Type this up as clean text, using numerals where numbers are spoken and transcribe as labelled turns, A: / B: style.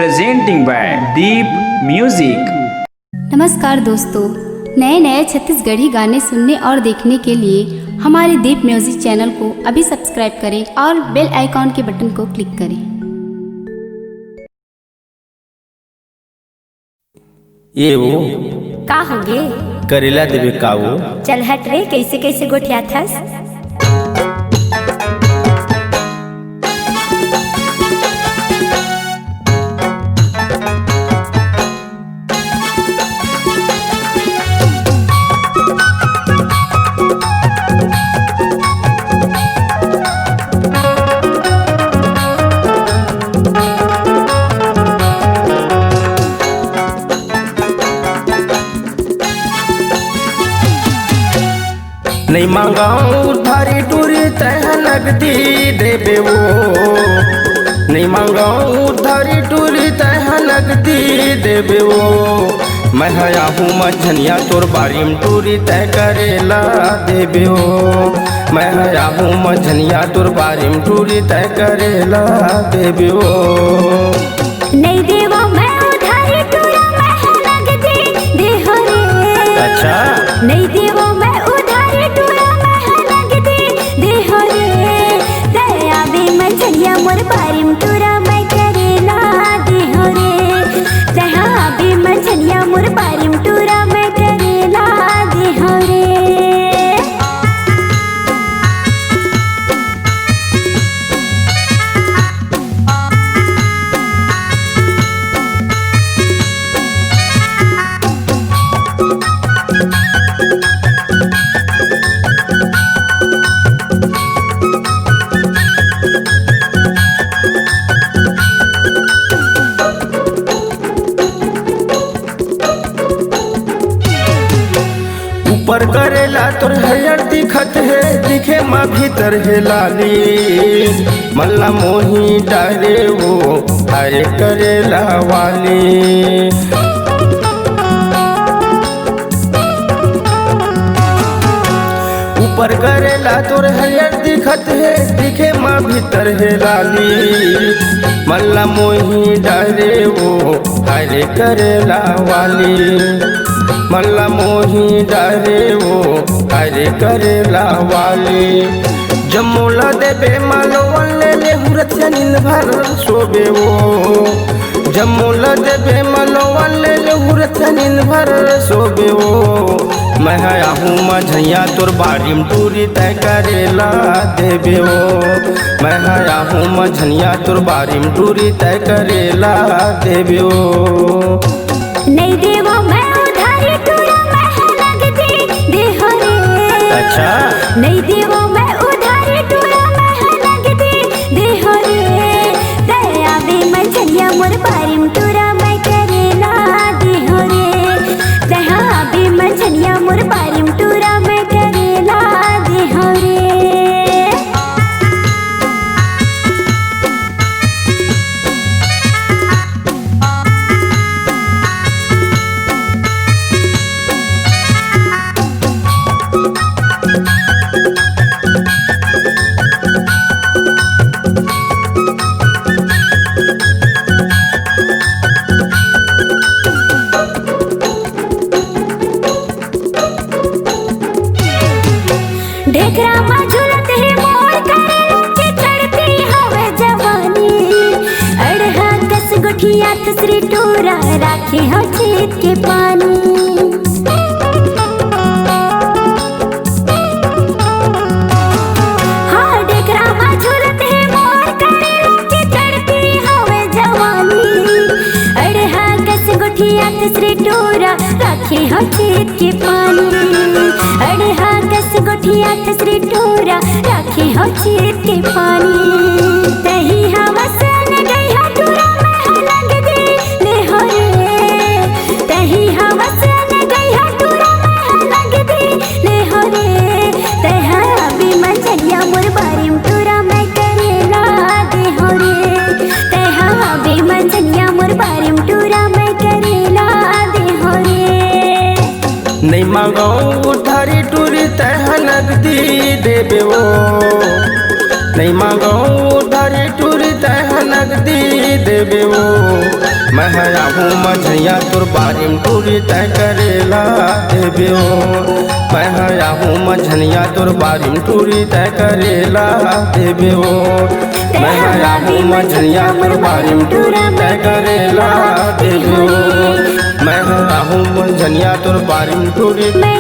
A: presenting by Deep Music।
B: नमस्कार दोस्तों, नए नए छत्तीसगढ़ी गाने सुनने और देखने के लिए हमारे दीप म्यूजिक चैनल को अभी सब्सक्राइब करें और बेल आइकॉन के बटन को क्लिक करें।
C: ये वो
D: का होगे
C: करेला देवे का वो
D: चल हट रे, कैसे कैसे गोठिया थस।
C: नहीं मांगाऊं धारी टूरी तह नगदी देवे वो, नहीं मांगाऊं धारी टूरी तह नगदी देवे वो। मैं हया हूँ मझनिया तोर बारी में टूरी तय करेला देवे वो, मैं हया हूँ मझनिया तोर बारी में टूरी तय करेला देवे वो।
D: नहीं देवा मैं उधारी टूरा मैं नगदी देहो रे।
C: अच्छा
D: नहीं देवा मैं उधारी टूरा मैं नगदी देहो रे। दया बे मझनिया मोर बारी में टूरा मैं करेला देहो रे। दया बे मझनिया मोर बारी में टूरा मैं करेला देहो रे।
C: ऊपर करेला तोर हरियर दिखत है, दिखे माँ भीतर है लाली। मल्ला मोही डारे वो हरे करेला वाली। ऊपर करेला तोर हरियर दिखत है, दिखे माँ भीतर है लाली। मल्ला मोही डारे वो हरे करेला वाली। मल्ला मोही डारे वो हरे करेला वाली। जमोला देवे मालो वल्ले ले हुरत नींद भर सोबे वो। जमोला देवे मालो वल्ले ले हुरत नींद भर सोबे वो। मैं हया हूँ मझैया तोर बारी में टूरी तय करेला देवे वो। मैं हया हूँ मझनिया तोर बारी में टूरी तय करेला देवे वो।
D: नहीं देवा मैं उधारी टूरा मैं नगदी देहो रे।
C: अच्छा
D: नहीं देवा मैं उधारी टूरा मैं नगदी देहो रे। दया बे मझनिया मोर बारी में टूरा मैं करेला देहो रे। दया बे मझनिया मोर बारी में टूरा मैं करेला देहो रे। ढेकरा में झूलत है मोर करेला के चढ़ती हवे जवानी। अड़हा कस गुठिया थसरी टूरा राखे हो छेद के पानी। हाँ ढेकरा में झूलत है मोर करेला के चढ़ती हवे जवानी। अड़हा कस गुठिया थसरी टूरा राखे हो छेद के पानी। अड़हा कस गुठिया थसरी टूरा राखे हो छेद के पानी। तही हवा सन गई हो टूरा मैं नगदी देहो रे। तही हवा सन गई हो टूरा मैं नगदी देहो रे। तहा बे मझनिया मोर बारी में टूरा मैं करेला देहो रे। तहा बे मझनिया मोर बारी में टूरा मैं करेला देहो रे।
C: नहीं मांगाऊं उधारी टूरी तह नगदी देवे वो। नहीं मांगाऊं उधारी टूरी तह नगदी देवे वो। मैं हूँ मझैया तोर बारी में टूरी तय करेला देवे हो। मैं हूँ मझनिया तोर बारी में टूरी तय करेला देवे हो। मैं हूँ मझनिया तोर बारी में टूरी तय करेला देवे हो। मैं हूँ मझनिया तोर बारी में टूरी
D: मैं